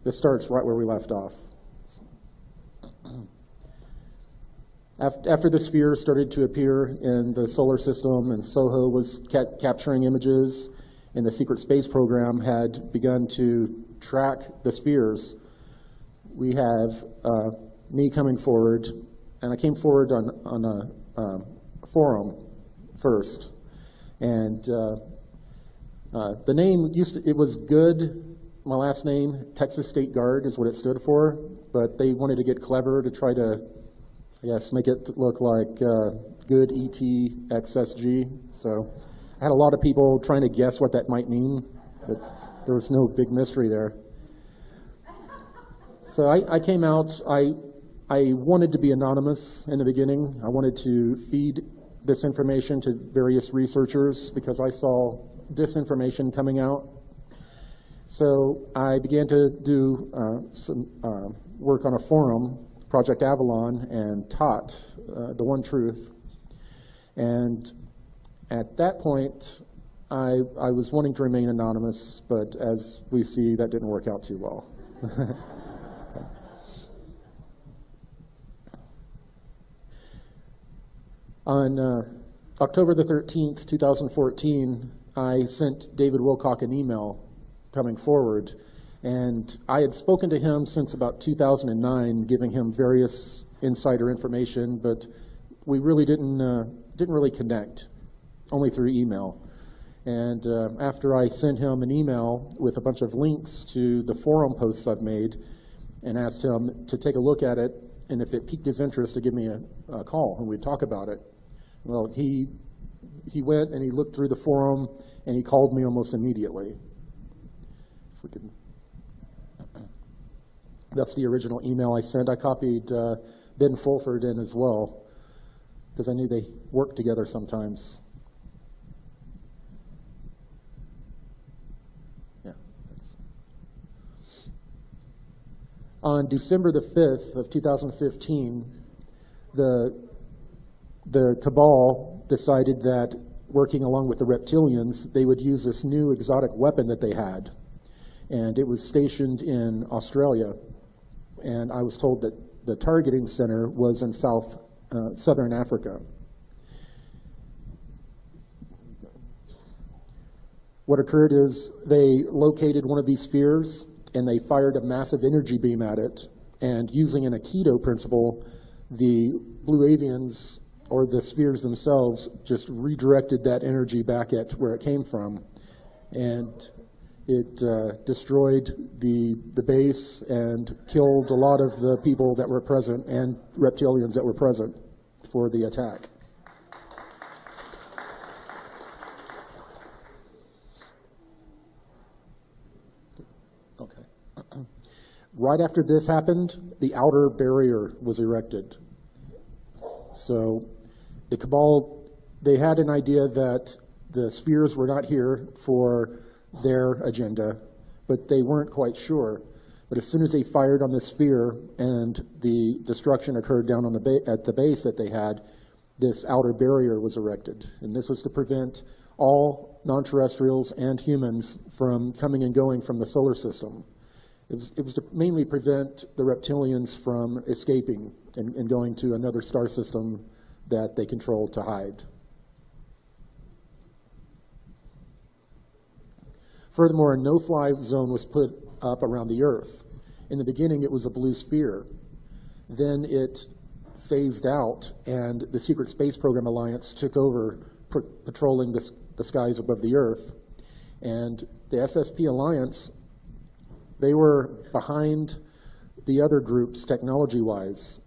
this starts right where we left off. After the spheres started to appear in the solar system and SOHO was capturing images and the secret space program had begun to track the spheres, we have me coming forward, and I came forward on a forum first. And the name it was Good. My last name, Texas State Guard, is what it stood for, but they wanted to get clever to try to, I guess, make it look like Good ETXSG. So I had a lot of people trying to guess what that might mean, but there was no big mystery there. So I came out. I wanted to be anonymous in the beginning. I wanted to feed this information to various researchers because I saw disinformation coming out. So I began to do some work on a forum, Project Avalon, and taught the one truth. And at that point, I was wanting to remain anonymous, but as we see, that didn't work out too well. Okay. On October the 13th, 2014, I sent David Wilcock an email coming forward, and I had spoken to him since about 2009, giving him various insider information, but we really didn't really connect, only through email. And after I sent him an email with a bunch of links to the forum posts I've made, and asked him to take a look at it, and if it piqued his interest, to give me a call and we'd talk about it. Well, he went and he looked through the forum, and he called me almost immediately. If we could, that's the original email I sent. I copied Ben Fulford in as well, because I knew they worked together sometimes. Yeah. Thanks. On December the 5th of 2015, the cabal decided that, working along with the reptilians, they would use this new exotic weapon that they had. And it was stationed in Australia. And I was told that the targeting center was in southern Africa. What occurred is they located one of these spheres, and they fired a massive energy beam at it. And using an Aikido principle, the blue avians, or the spheres themselves, just redirected that energy back at where it came from. And it destroyed the base and killed a lot of the people that were present and reptilians that were present for the attack. Okay. Right after this happened, the outer barrier was erected. So the cabal, they had an idea that the spheres were not here for their agenda, but they weren't quite sure. But as soon as they fired on the sphere and the destruction occurred down on at the base that they had, this outer barrier was erected. And this was to prevent all non-terrestrials and humans from coming and going from the solar system. It was to mainly prevent the reptilians from escaping and going to another star system that they controlled to hide. Furthermore, a no-fly zone was put up around the Earth. In the beginning, it was a blue sphere. Then it phased out, and the Secret Space Program Alliance took over patrolling the skies above the Earth. And the SSP Alliance, they were behind the other groups technology-wise.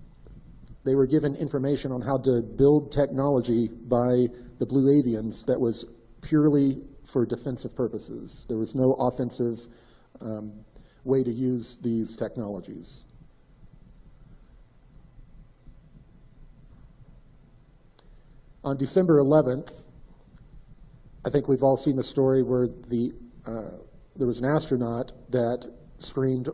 They were given information on how to build technology by the Blue Avians that was purely for defensive purposes. There was no offensive way to use these technologies. On December 11th, I think we've all seen the story where there was an astronaut that screamed,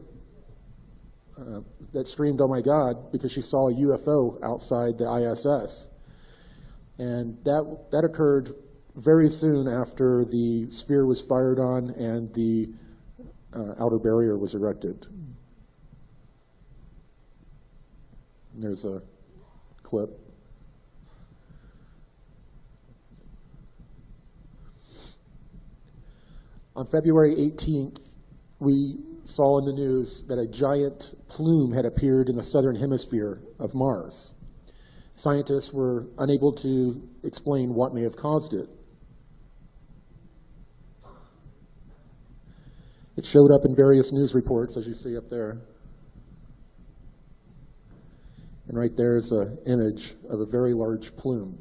"Oh my God," because she saw a UFO outside the ISS. And that occurred very soon after the sphere was fired on and the outer barrier was erected. There's a clip. On February 18th, we saw in the news that a giant plume had appeared in the southern hemisphere of Mars. Scientists were unable to explain what may have caused it. It showed up in various news reports, as you see up there. And right there is an image of a very large plume.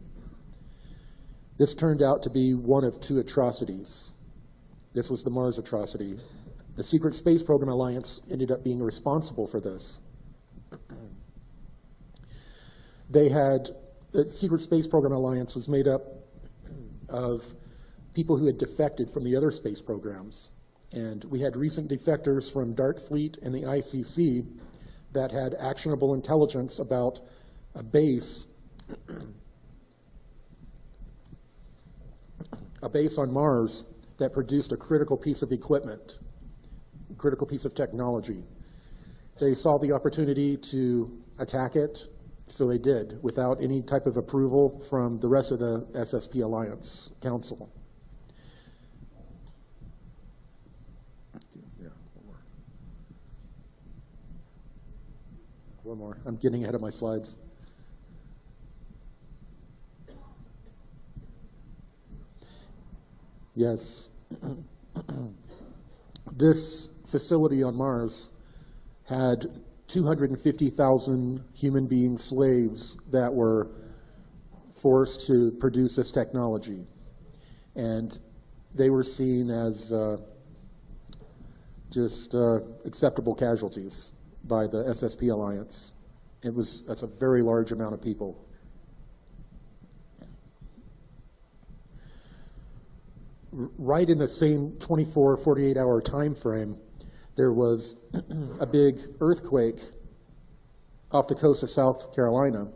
This turned out to be one of two atrocities. This was the Mars atrocity. The Secret Space Program Alliance ended up being responsible for this. The Secret Space Program Alliance was made up of people who had defected from the other space programs. And we had recent defectors from Dark Fleet and the ICC that had actionable intelligence about a base on Mars that produced a critical piece of equipment, a critical piece of technology. They saw the opportunity to attack it, so they did, without any type of approval from the rest of the SSP Alliance Council. One more. I'm getting ahead of my slides. Yes. This facility on Mars had 250,000 human being slaves that were forced to produce this technology. And they were seen as acceptable casualties by the SSP Alliance. That's a very large amount of people. Right in the same 24, 48-hour time frame, there was a big earthquake off the coast of South Carolina.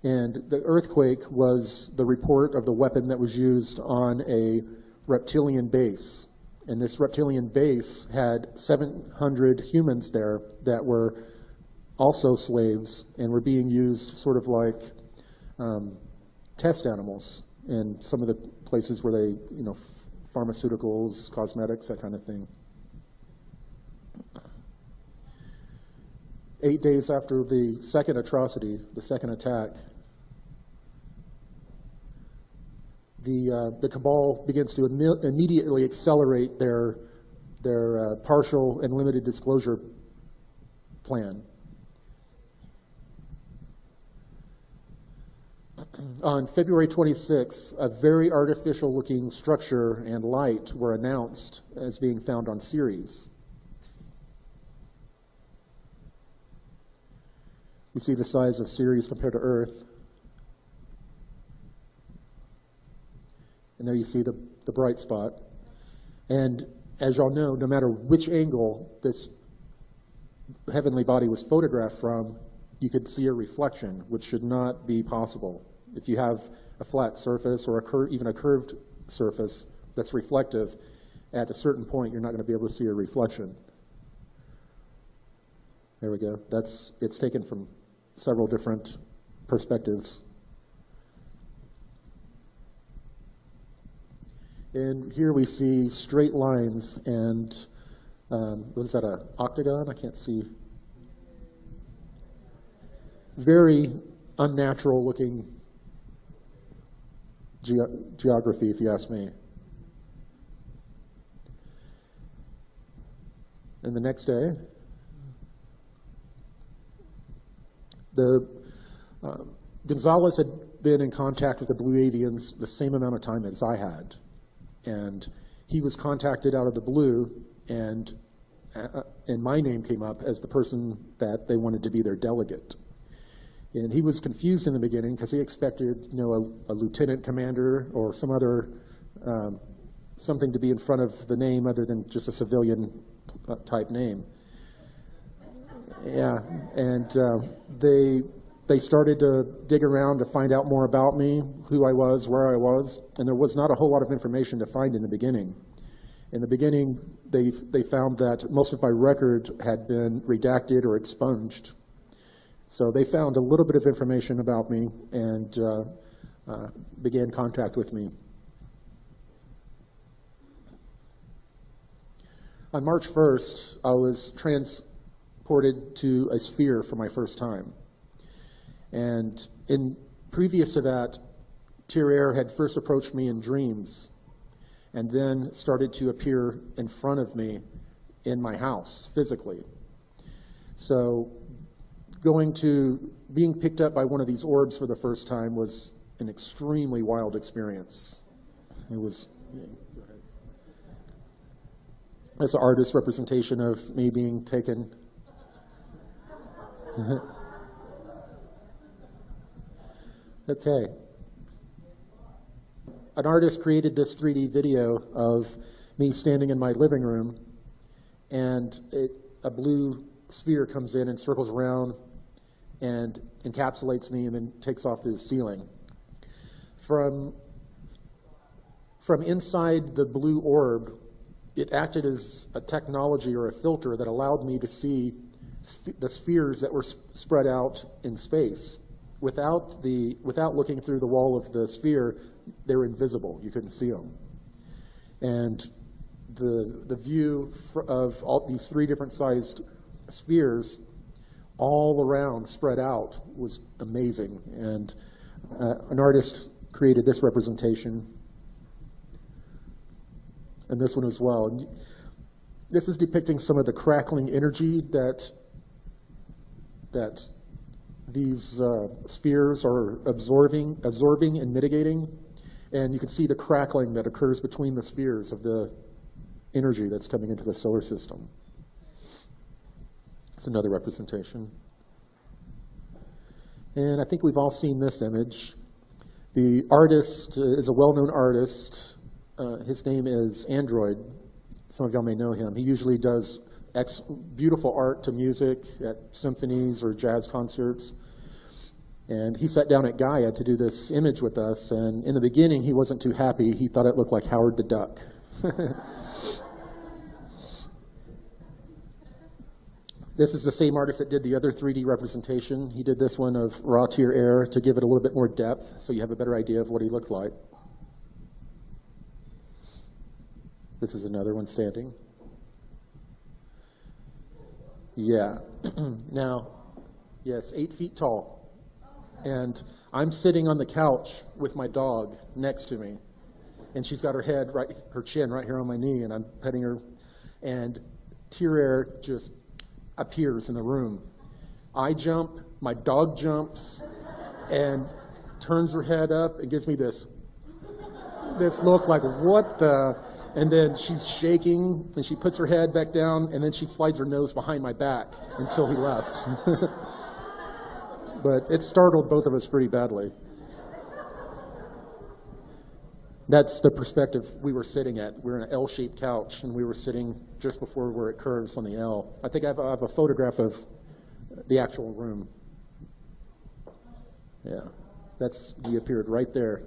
And the earthquake was the report of the weapon that was used on a reptilian base. And this reptilian base had 700 humans there that were also slaves and were being used sort of like test animals in some of the places where they, pharmaceuticals, cosmetics, that kind of thing. 8 days after the second atrocity, the second attack, the cabal begins to immediately accelerate their partial and limited disclosure plan. On February 26th, a very artificial-looking structure and light were announced as being found on Ceres. You see the size of Ceres compared to Earth. And there you see the bright spot. And as y'all know, no matter which angle this heavenly body was photographed from, you could see a reflection, which should not be possible. If you have a flat surface or even a curved surface that's reflective, at a certain point, you're not going to be able to see a reflection. There we go. It's taken from several different perspectives. And here we see straight lines and, what is that, an octagon? I can't see. Very unnatural looking geography, if you ask me. And the next day, Gonzalez had been in contact with the Blue Avians the same amount of time as I had. And he was contacted out of the blue, and my name came up as the person that they wanted to be their delegate. And he was confused in the beginning because he expected, a lieutenant commander or some other, something to be in front of the name other than just a civilian type name. Yeah, and they started to dig around to find out more about me, who I was, where I was, and there was not a whole lot of information to find in the beginning. In the beginning, they found that most of my record had been redacted or expunged. So they found a little bit of information about me and began contact with me. On March 1st, I was transported to a sphere for my first time. And previous to that, Tyr had first approached me in dreams and then started to appear in front of me in my house, physically. So being picked up by one of these orbs for the first time was an extremely wild experience. It was, go ahead. That's an artist's representation of me being taken. Okay. An artist created this 3D video of me standing in my living room, and a blue sphere comes in and circles around and encapsulates me and then takes off to the ceiling. From inside the blue orb, it acted as a technology or a filter that allowed me to see the spheres that were spread out in space. Without looking through the wall of the sphere, they were invisible. You couldn't see them. And the view of all these 3 different sized spheres all around, spread out, was amazing. And an artist created this representation, and this one as well. And this is depicting some of the crackling energy that these spheres are absorbing and mitigating. And you can see the crackling that occurs between the spheres of the energy that's coming into the solar system. It's another representation. And I think we've all seen this image. The artist is a well-known artist. His name is Android. Some of y'all may know him. He usually does beautiful art to music at symphonies or jazz concerts. And he sat down at Gaia to do this image with us, and in the beginning he wasn't too happy. He thought it looked like Howard the Duck. This is the same artist that did the other 3D representation. He did this one of raw Tyr to give it a little bit more depth so you have a better idea of what he looked like. This is another one standing. Yeah. Now, yes, 8 feet tall. And I'm sitting on the couch with my dog next to me. And she's got her chin right here on my knee, and I'm petting her. And Tyr just appears in the room. I jump, my dog jumps, and turns her head up and gives me this look like, what the? And then she's shaking, and she puts her head back down, and then she slides her nose behind my back until he left. But it startled both of us pretty badly. That's the perspective we were sitting at. We were in an L-shaped couch, and we were sitting just before where it curves on the L. I think I have a photograph of the actual room. Yeah, he appeared right there,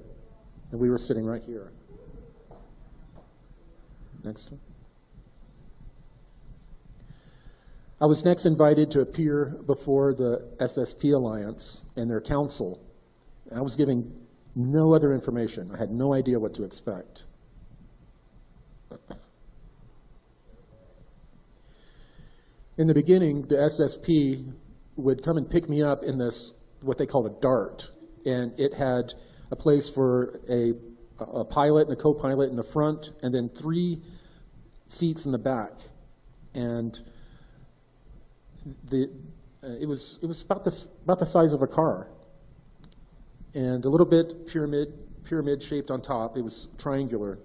and we were sitting right here. Next one. I was next invited to appear before the SSP Alliance and their council. I was giving no other information. I had no idea what to expect. In the beginning, the SSP would come and pick me up in this, what they called a DART, and it had a place for a pilot and a co-pilot in the front, and then 3 seats in the back. And it was about the size of a car, and a little bit pyramid shaped on top. It was triangular.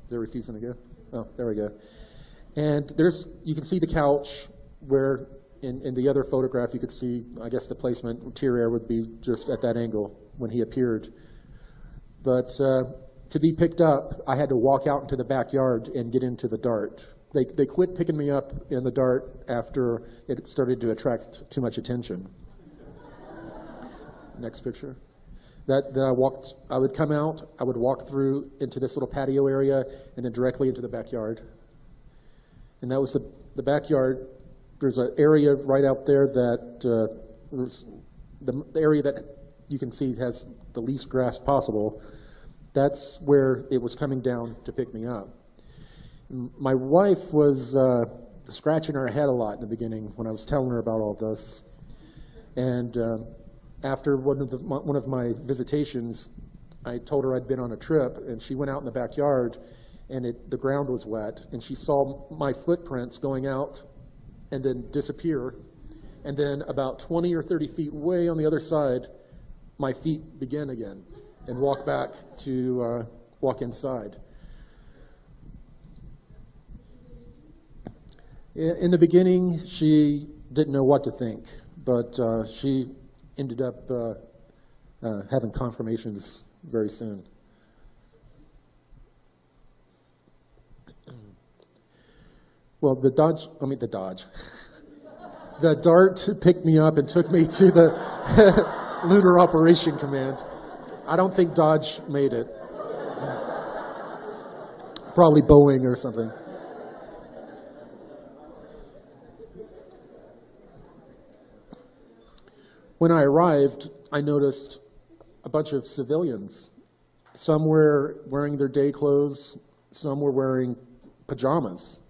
Is it refusing to go? Oh, there we go. And you can see the couch where in the other photograph you could see, I guess the placement, Tyr would be just at that angle when he appeared. But to be picked up, I had to walk out into the backyard and get into the DART. They quit picking me up in the DART after it started to attract too much attention. Next picture. I would come out, I would walk through into this little patio area, and then directly into the backyard. And that was the backyard. There's an area right out there that, the area that you can see has the least grass possible. That's where it was coming down to pick me up. My wife was scratching her head a lot in the beginning when I was telling her about all this. And after one of my visitations, I told her I'd been on a trip, and she went out in the backyard, and the ground was wet, and she saw my footprints going out and then disappear. And then about 20 or 30 feet way on the other side, my feet begin again and walk back to walk inside. In the beginning, she didn't know what to think, but she ended up having confirmations very soon. Well, the DART picked me up and took me to the Lunar Operation Command. I don't think Dodge made it. Probably Boeing or something. When I arrived, I noticed a bunch of civilians. Some were wearing their day clothes, some were wearing pajamas,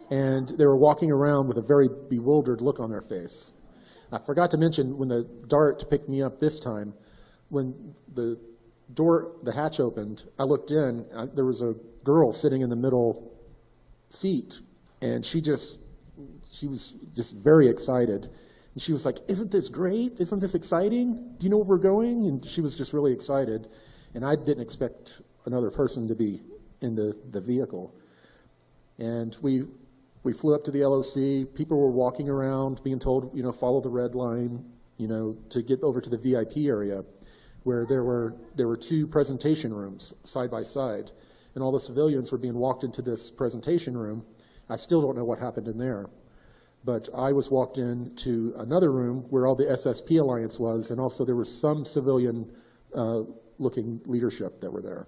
and they were walking around with a very bewildered look on their face. I forgot to mention, when the DART picked me up this time, when the hatch opened, I looked in, there was a girl sitting in the middle seat, and she was just very excited. And she was like, "Isn't this great? Isn't this exciting? Do you know where we're going?" And she was just really excited. And I didn't expect another person to be in the vehicle. And we flew up to the LOC. People were walking around being told, follow the red line, to get over to the VIP area, where there were two presentation rooms side by side. And all the civilians were being walked into this presentation room. I still don't know what happened in there. But I was walked into another room where all the SSP Alliance was, and also there was some civilian-looking leadership that were there.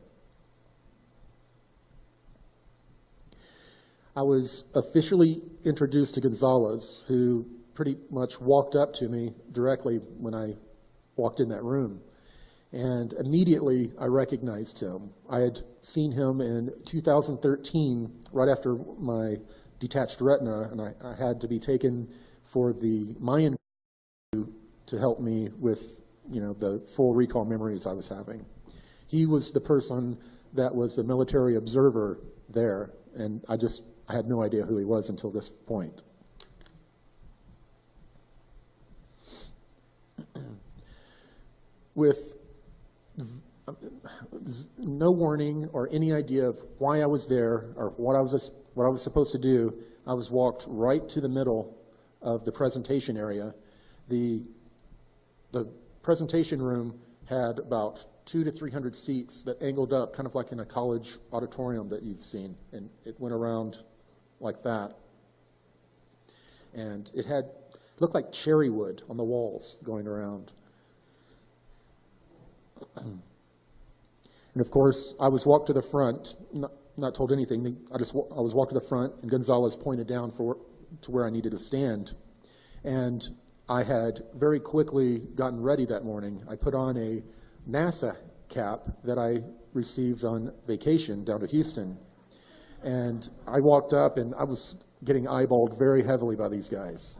I was officially introduced to Gonzalez, who pretty much walked up to me directly when I walked in that room. And immediately I recognized him. I had seen him in 2013, right after my detached retina, and I had to be taken for the Mayan to help me with the full recall memories I was having. He was the person that was the military observer there, and I had no idea who he was until this point. With no warning or any idea of why I was there or what I was supposed to do, I was walked right to the middle of the presentation area. The presentation room had about 200 to 300 seats that angled up, kind of like in a college auditorium that you've seen, and it went around like that. And it looked like cherry wood on the walls going around. And of course, I was walked to the front, not told anything. I was walked to the front, and Gonzalez pointed down to where I needed to stand. And I had very quickly gotten ready that morning. I put on a NASA cap that I received on vacation down to Houston. And I walked up, and I was getting eyeballed very heavily by these guys.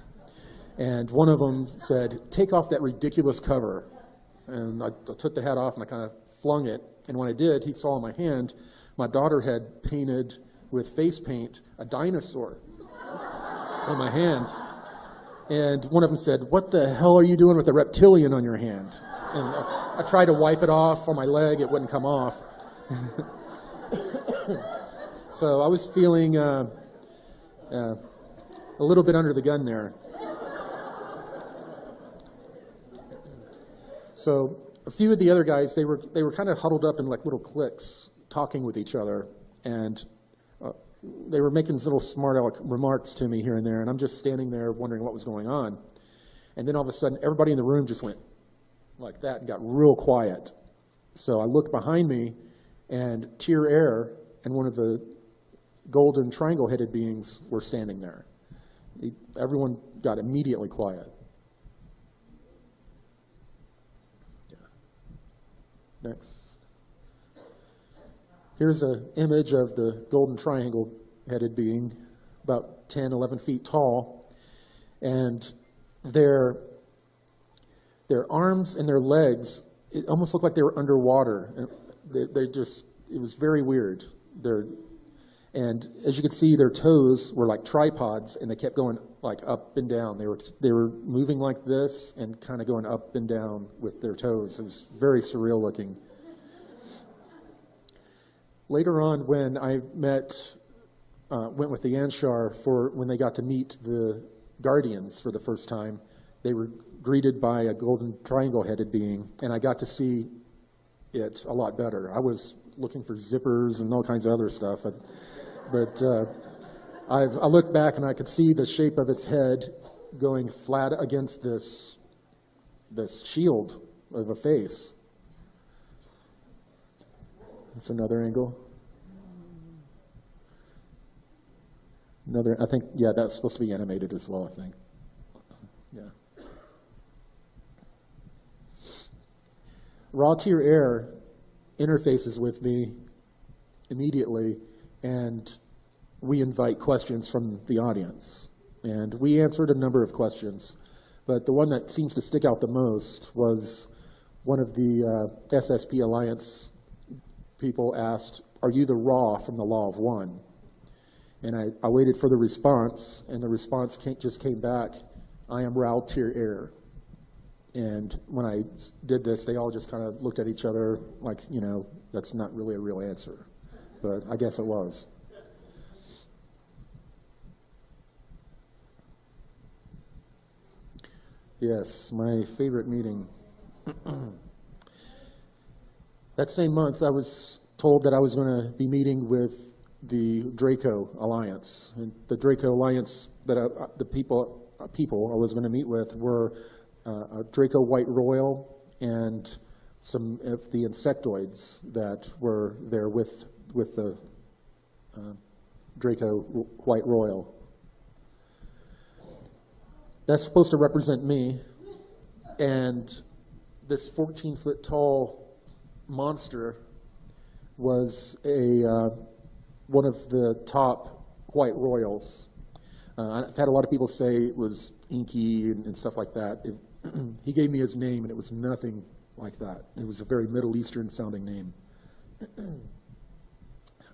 And one of them said, "Take off that ridiculous cover." And I took the hat off, and I kind of flung it. And when I did, he saw in my hand, my daughter had painted with face paint a dinosaur on my hand. And one of them said, "What the hell are you doing with a reptilian on your hand?" And I tried to wipe it off on my leg. It wouldn't come off. So I was feeling a little bit under the gun there. So a few of the other guys, they were kind of huddled up in like little cliques, talking with each other, and they were making little smart aleck remarks to me here and there, and I'm just standing there wondering what was going on. And then all of a sudden, everybody in the room just went, like that and got real quiet. So I looked behind me, and Tier Air and one of the golden triangle-headed beings were standing there. Everyone got immediately quiet. Yeah. Next. Here's an image of the golden triangle-headed being, about 10, 11 feet tall, and their arms and their legs, it almost looked like they were underwater. It was very weird. And as you can see, their toes were like tripods, and they kept going like up and down. They were moving like this and kind of going up and down with their toes. It was very surreal looking. Later on, when I went with the Anshar for when they got to meet the Guardians for the first time, they were greeted by a golden triangle-headed being, and I got to see it a lot better. I was looking for zippers and all kinds of other stuff, but I looked back and I could see the shape of its head going flat against this shield of a face. That's another angle. I think, yeah, that's supposed to be animated as well, I think. Yeah. Raw Tier Air interfaces with me immediately, and we invite questions from the audience. And we answered a number of questions, but the one that seems to stick out the most was one of the SSP Alliance people asked, "Are you the Ra from the Law of One?" And I waited for the response, and the response just came back, "I am Raw Tier Air." And when I did this, they all just kind of looked at each other like, that's not really a real answer. But I guess it was. Yes, my favorite meeting. That same month, I was told that I was going to be meeting with the Draco Alliance. And the Draco Alliance, the people I was going to meet with were a Draco White Royal and some of the insectoids that were there with the Draco White Royal. That's supposed to represent me, and this 14-foot tall monster was one of the top White Royals. I've had a lot of people say it was inky and stuff like that. He gave me his name, and it was nothing like that. It was a very Middle Eastern sounding name.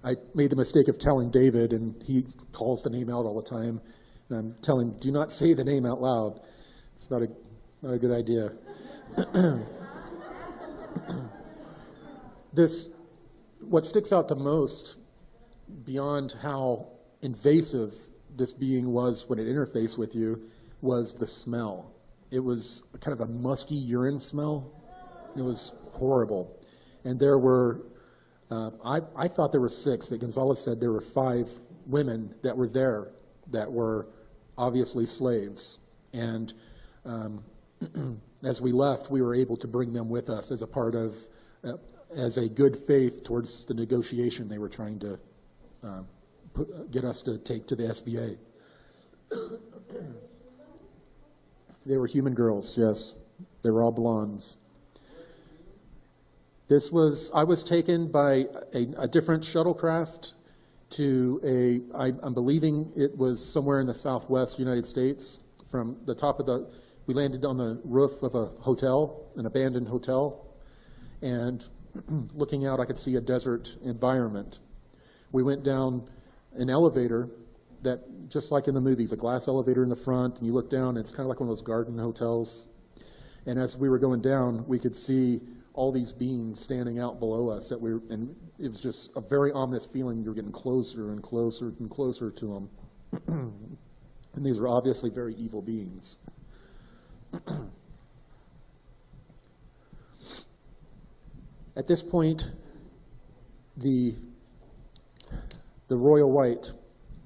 I made the mistake of telling David, and he calls the name out all the time. And I'm telling him, do not say the name out loud. It's not a good idea. What sticks out the most, beyond how invasive this being was when it interfaced with you, was the smell. It was kind of a musky urine smell. It was horrible. And there were, I thought there were 6, but Gonzalez said there were 5 women that were there that were obviously slaves. And as we left, we were able to bring them with us as a part of, as a good faith towards the negotiation they were trying to get us to take to the SBA. They were human girls, yes. They were all blondes. I was taken by a different shuttlecraft to I'm believing it was somewhere in the southwest United States. From the top of we landed on the roof of a hotel, an abandoned hotel, and looking out, I could see a desert environment. We went down an elevator that, just like in the movies, a glass elevator in the front, and you look down, and it's kind of like one of those garden hotels. And as we were going down, we could see all these beings standing out below us, and it was just a very ominous feeling. You're getting closer and closer and closer to them. And these were obviously very evil beings. At this point, the Royal White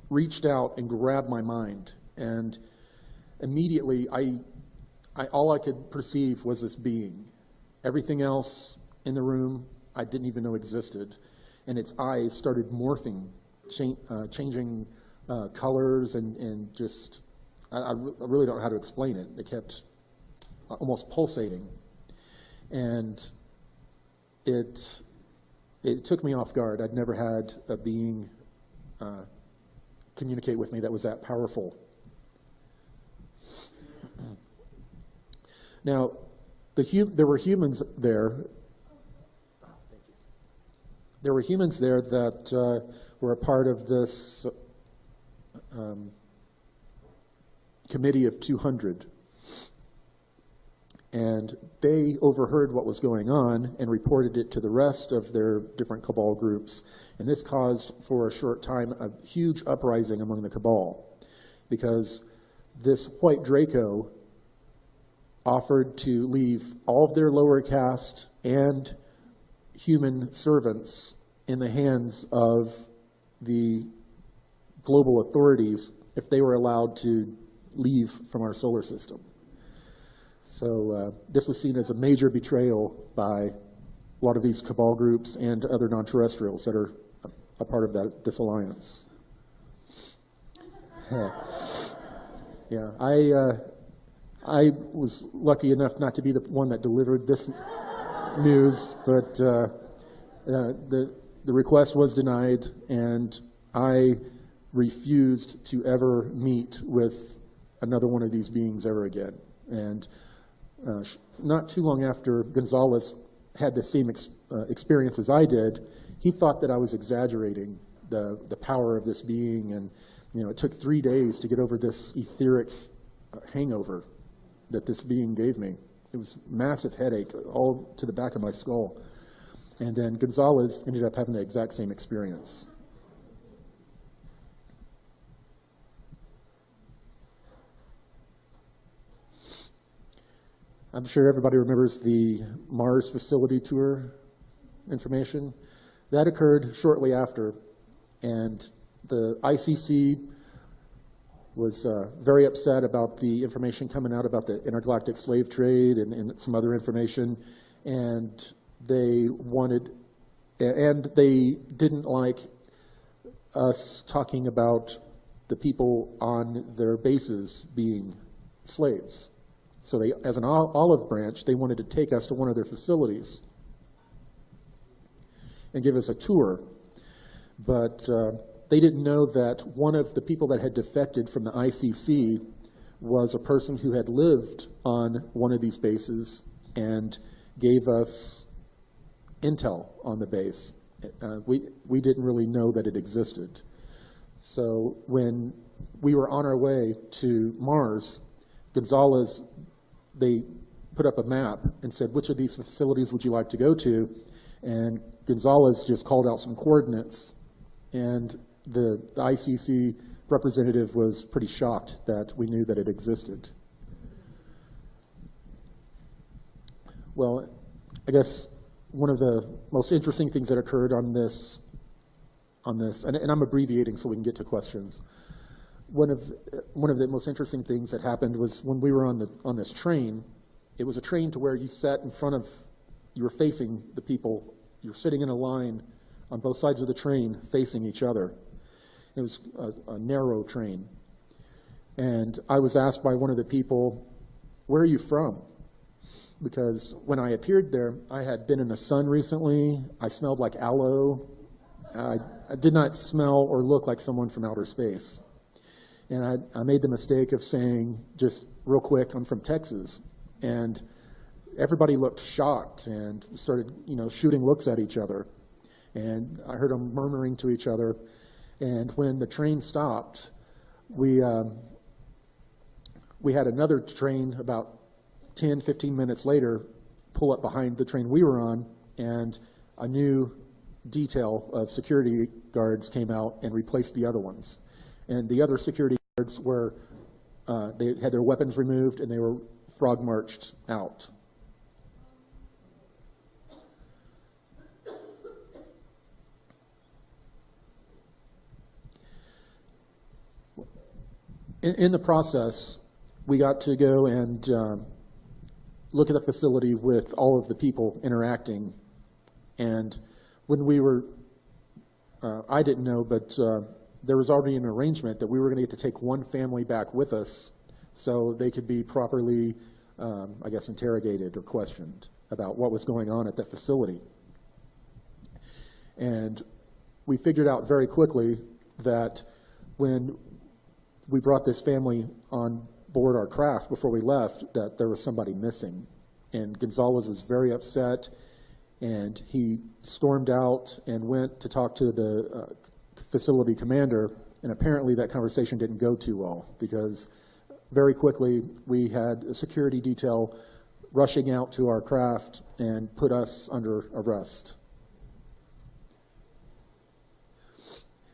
reached out and grabbed my mind, and immediately all I could perceive was this being. Everything else in the room I didn't even know existed. And its eyes started morphing, changing colors, and just, I really don't know how to explain it. They kept almost pulsating. And it took me off guard. I'd never had a being communicate with me that was that powerful. Now, there were humans there. There were humans there that were a part of this committee of 200. And they overheard what was going on and reported it to the rest of their different cabal groups. And this caused, for a short time, a huge uprising among the cabal, because this white Draco offered to leave all of their lower caste and human servants in the hands of the global authorities if they were allowed to leave from our solar system. So this was seen as a major betrayal by a lot of these cabal groups and other non-terrestrials that are a part of this alliance. Yeah, I was lucky enough not to be the one that delivered this news, but the request was denied, and I refused to ever meet with another one of these beings ever again. And not too long after Gonzalez had the same experience as I did, he thought that I was exaggerating the power of this being, and it took 3 days to get over this etheric hangover that this being gave me. It was a massive headache all to the back of my skull. And then Gonzalez ended up having the exact same experience. I'm sure everybody remembers the Mars facility tour information. That occurred shortly after, and the ICC was very upset about the information coming out about the intergalactic slave trade and some other information, and they didn't like us talking about the people on their bases being slaves. So they, as an olive branch, they wanted to take us to one of their facilities and give us a tour. But they didn't know that one of the people that had defected from the ICC was a person who had lived on one of these bases and gave us intel on the base. We didn't really know that it existed. So when we were on our way to Mars, Gonzalez, they put up a map and said, which of these facilities would you like to go to? And Gonzalez just called out some coordinates, and the ICC representative was pretty shocked that we knew that it existed. Well, I guess one of the most interesting things that occurred on this, and I'm abbreviating so we can get to questions. One of the most interesting things that happened was when we were on this train. It was a train to where you sat in front of, you were facing the people. You were sitting in a line on both sides of the train facing each other. It was a narrow train. And I was asked by one of the people, where are you from? Because when I appeared there, I had been in the sun recently. I smelled like aloe. I did not smell or look like someone from outer space. And I made the mistake of saying, just real quick, I'm from Texas. And everybody looked shocked and started, shooting looks at each other. And I heard them murmuring to each other. And when the train stopped, we had another train about 10, 15 minutes later pull up behind the train we were on, and a new detail of security guards came out and replaced the other ones. And the other security guards were, they had their weapons removed and they were frog marched out. In the process, we got to go and look at the facility with all of the people interacting. And when we were, I didn't know, but there was already an arrangement that we were going to get to take one family back with us so they could be properly, I guess, interrogated or questioned about what was going on at that facility. And we figured out very quickly that when we brought this family on board our craft before we left, that there was somebody missing. And Gonzalez was very upset, and he stormed out and went to talk to the facility commander, and apparently that conversation didn't go too well, because very quickly we had a security detail rushing out to our craft and put us under arrest.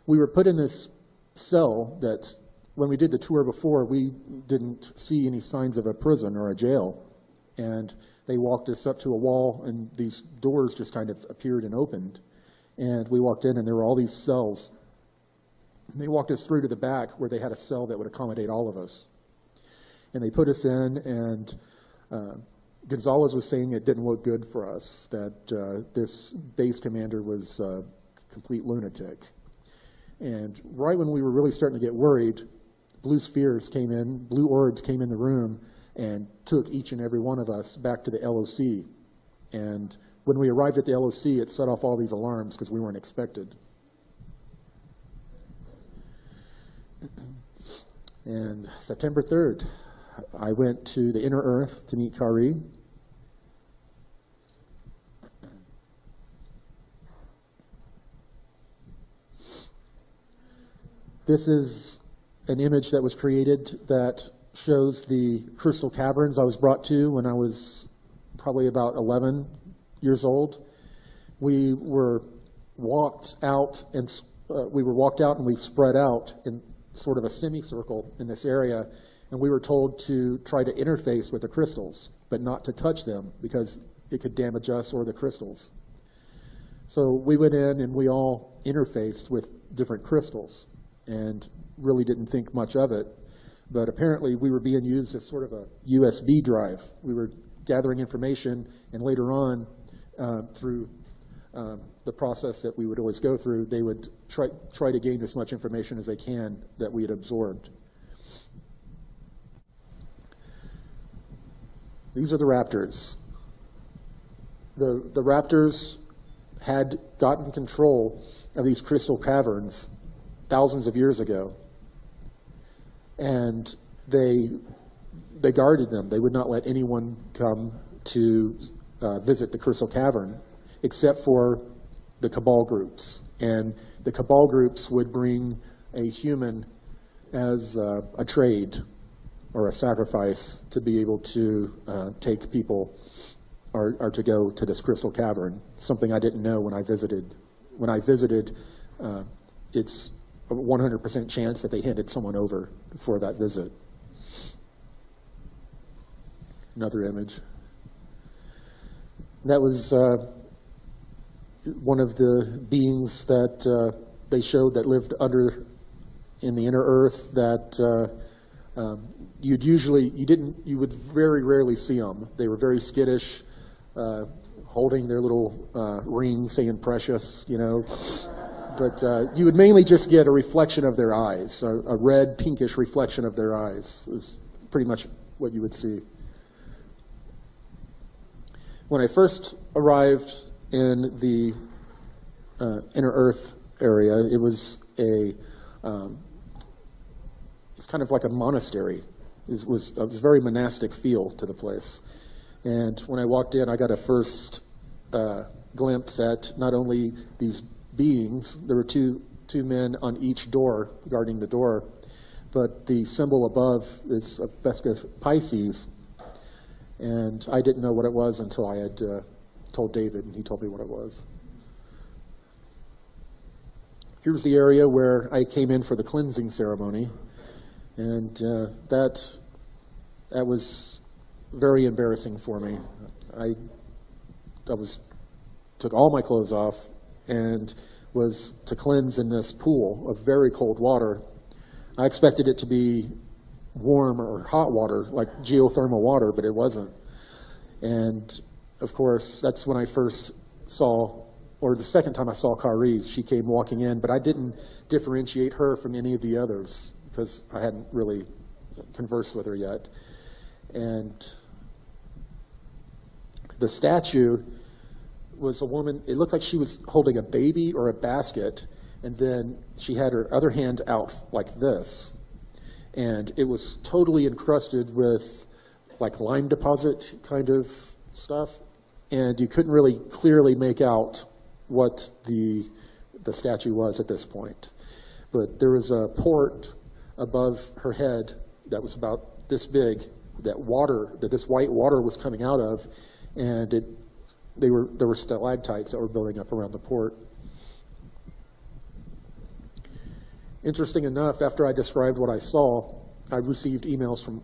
We were put in this cell that, when we did the tour before, we didn't see any signs of a prison or a jail. And they walked us up to a wall, and these doors just kind of appeared and opened. And we walked in, and there were all these cells. And they walked us through to the back where they had a cell that would accommodate all of us. And they put us in, and Gonzalez was saying it didn't look good for us, that this base commander was a complete lunatic. And right when we were really starting to get worried, blue spheres came in, blue orbs came in the room and took each and every one of us back to the LOC. And when we arrived at the LOC, it set off all these alarms because we weren't expected. And September 3rd, I went to the inner earth to meet Kari. This is an image that was created that shows the crystal caverns I was brought to when I was probably about 11 years old. We were walked out and we spread out in sort of a semicircle in this area, and we were told to try to interface with the crystals, but not to touch them because it could damage us or the crystals. So we went in and we all interfaced with different crystals and really didn't think much of it. But apparently we were being used as sort of a USB drive. We were gathering information, and later on, through the process that we would always go through, they would try to gain as much information as they can that we had absorbed. These are the raptors. The raptors had gotten control of these crystal caverns thousands of years ago, and they guarded them. They would not let anyone come to visit the crystal cavern except for the cabal groups, and the cabal groups would bring a human as a trade or a sacrifice to be able to take people or to go to this crystal cavern, something I didn't know when I visited. When I visited, it's a 100% chance that they handed someone over for that visit. Another image. That was one of the beings that they showed that lived in the inner earth that you would very rarely see them. They were very skittish, holding their little ring saying precious, you know. But you would mainly just get a reflection of their eyes, a red, pinkish reflection of their eyes is pretty much what you would see. When I first arrived in the inner earth area, it was it's kind of like a monastery. It was a very monastic feel to the place. And when I walked in, I got a first glimpse at not only these beings, there were two men on each door guarding the door, but the symbol above is a Vesca Pisces, and I didn't know what it was until I had told David, and he told me what it was. Here's the area where I came in for the cleansing ceremony, and that was very embarrassing for me. I took all my clothes off and was to cleanse in this pool of very cold water. I expected it to be warm or hot water, like geothermal water, but it wasn't. And of course, that's when I first saw, or the second time I saw Corey. She came walking in, but I didn't differentiate her from any of the others because I hadn't really conversed with her yet. And the statue was a woman. It looked like she was holding a baby or a basket, and then she had her other hand out like this. And it was totally encrusted with like lime deposit kind of stuff. And you couldn't really clearly make out what the statue was at this point. But there was a port above her head that was about this big, that this white water was coming out of, and there were stalactites that were building up around the port. Interesting enough, after I described what I saw, I received emails from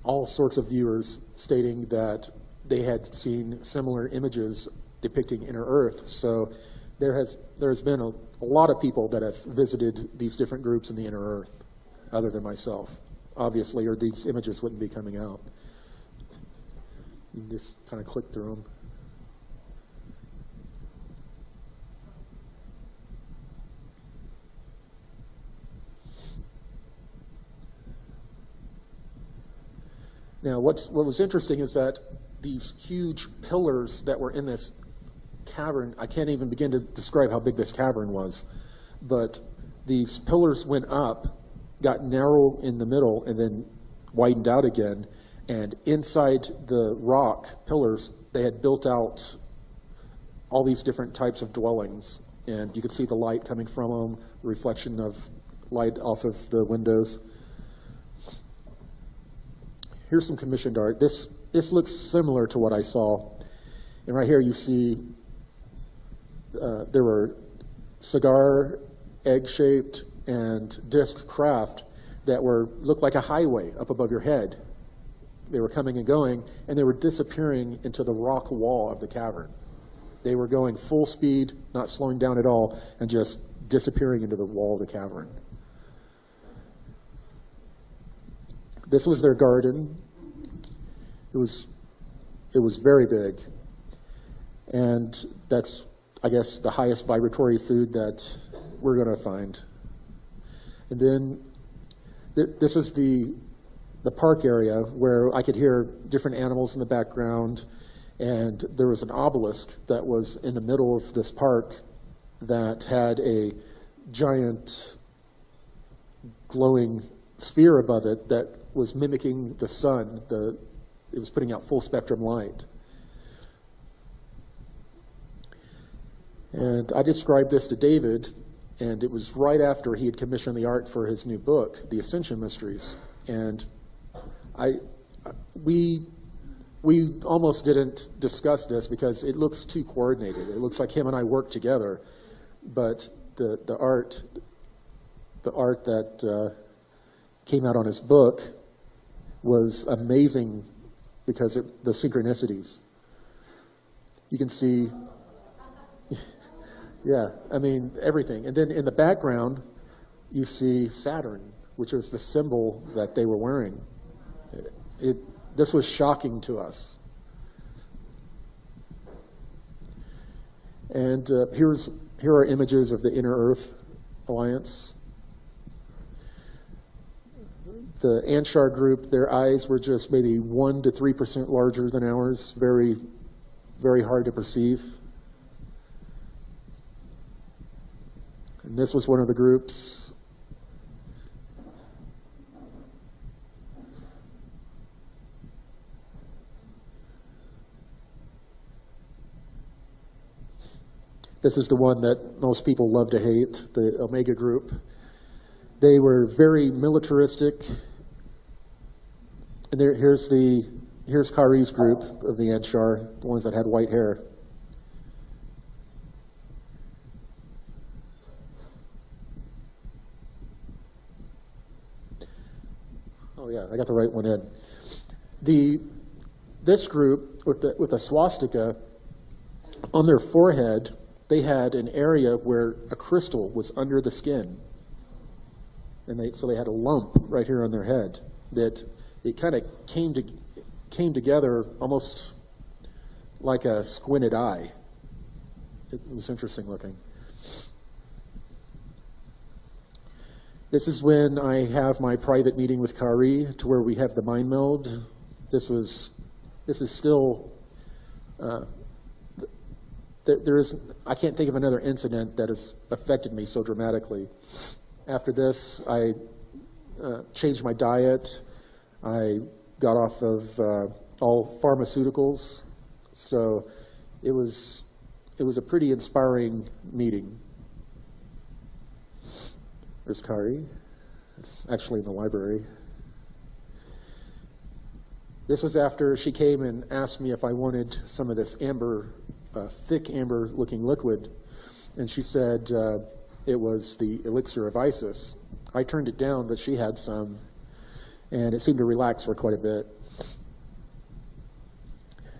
all sorts of viewers stating that they had seen similar images depicting inner Earth. So there's been a lot of people that have visited these different groups in the inner Earth, other than myself, obviously, or these images wouldn't be coming out. You can just kind of click through them. Now, what was interesting is that these huge pillars that were in this cavern, I can't even begin to describe how big this cavern was, but these pillars went up, got narrow in the middle, and then widened out again. And inside the rock pillars, they had built out all these different types of dwellings. And you could see the light coming from them, the reflection of light off of the windows. Here's some commissioned art. This looks similar to what I saw. And right here you see there were cigar, egg-shaped, and disc craft that looked like a highway up above your head. They were coming and going, and they were disappearing into the rock wall of the cavern. They were going full speed, not slowing down at all, and just disappearing into the wall of the cavern. This was their garden. It was very big. And that's, I guess, the highest vibratory food that we're going to find. And then this was the park area where I could hear different animals in the background. And there was an obelisk that was in the middle of this park that had a giant glowing sphere above it that was mimicking the sun. It was putting out full spectrum light. And I described this to David, and it was right after he had commissioned the art for his new book, The Ascension Mysteries. And we almost didn't discuss this because it looks too coordinated. It looks like him and I worked together, but the art that came out on his book was amazing because the synchronicities. You can see, yeah, I mean, everything. And then in the background, you see Saturn, which is the symbol that they were wearing. This was shocking to us. And here are images of the Inner Earth Alliance. The Anshar group, their eyes were just maybe 1% to 3% larger than ours, very, very hard to perceive. And this was one of the groups. This is the one that most people love to hate, the Omega group. They were very militaristic. And here's Kari's group of the Anshar, the ones that had white hair. Oh yeah, I got the right one in. This group with the swastika on their forehead, they had an area where a crystal was under the skin. And so they had a lump right here on their head that it kind of came together almost like a squinted eye. It was interesting looking. This is when I have my private meeting with Corey, to where we have the mind meld. This is still, I can't think of another incident that has affected me so dramatically. After this, I changed my diet. I got off of all pharmaceuticals. So it was a pretty inspiring meeting. There's Kari. It's actually in the library. This was after she came and asked me if I wanted some of this amber, thick amber-looking liquid, and she said it was the elixir of Isis. I turned it down, but she had some, and it seemed to relax her quite a bit.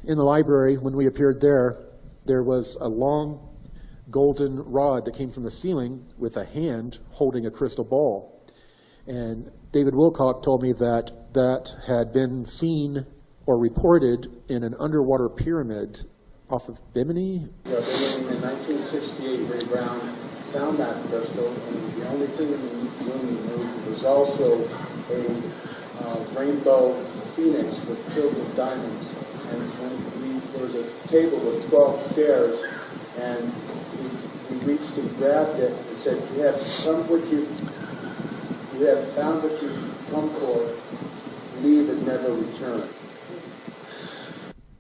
In the library, when we appeared there, there was a long golden rod that came from the ceiling with a hand holding a crystal ball. And David Wilcock told me that that had been seen or reported in an underwater pyramid off of Bimini. Yeah, in 1968, Ray Brown found that crystal, and it was the only thing in the room he knew. There was also a rainbow phoenix filled with diamonds. And there was a table with 12 chairs, and we reached and grabbed it and said, you have found what you've come for, leave and never return.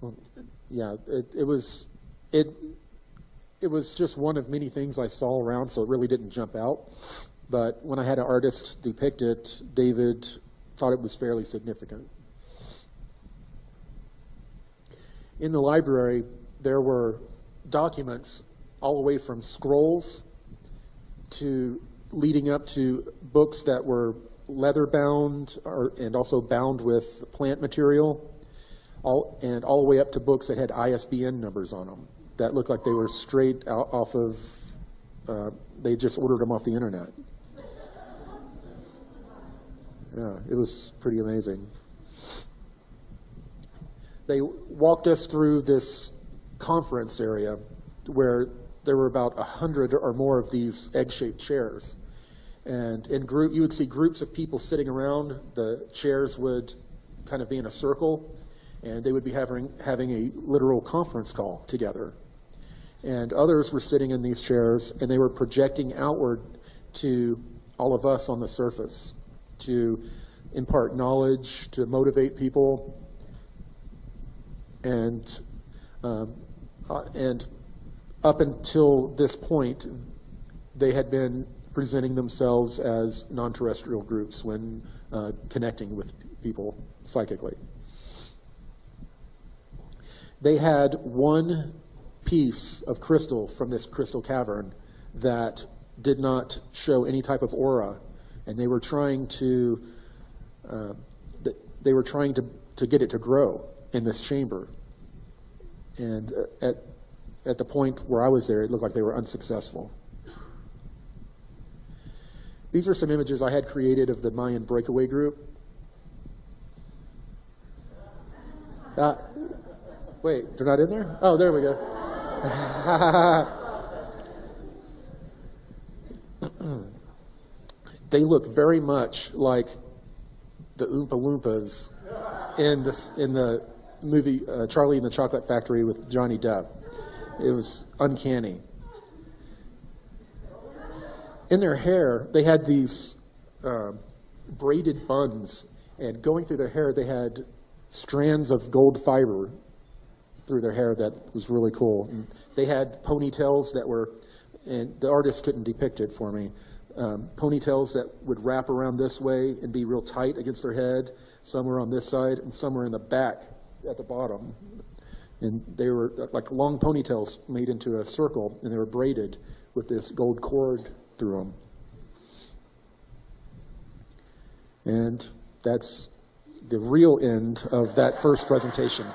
Well, yeah, it was just one of many things I saw around, so it really didn't jump out. But when I had an artist depict it, David thought it was fairly significant. In the library, there were documents all the way from scrolls to leading up to books that were leather bound and also bound with plant material, all the way up to books that had ISBN numbers on them that looked like they were straight out off of, they just ordered them off the internet. Yeah, it was pretty amazing. They walked us through this conference area where there were about 100 or more of these egg-shaped chairs. And you would see groups of people sitting around. The chairs would kind of be in a circle, and they would be having a literal conference call together. And others were sitting in these chairs, and they were projecting outward to all of us on the surface to impart knowledge, to motivate people. And up until this point, they had been presenting themselves as non-terrestrial groups when connecting with people psychically. They had one piece of crystal from this crystal cavern that did not show any type of aura, and they were trying to get it to grow in this chamber. And at the point where I was there, it looked like they were unsuccessful. These are some images I had created of the Mayan breakaway group. Wait, they're not in there? Oh, there we go. They look very much like the Oompa Loompas in the movie Charlie and the Chocolate Factory with Johnny Depp. It was uncanny. In their hair, they had these braided buns, and going through their hair, they had strands of gold fiber through their hair that was really cool. And they had ponytails that were, and the artist couldn't depict it for me, ponytails that would wrap around this way and be real tight against their head. Some were on this side, and some were in the back at the bottom. And they were like long ponytails made into a circle, and they were braided with this gold cord through them. And that's the real end of that first presentation.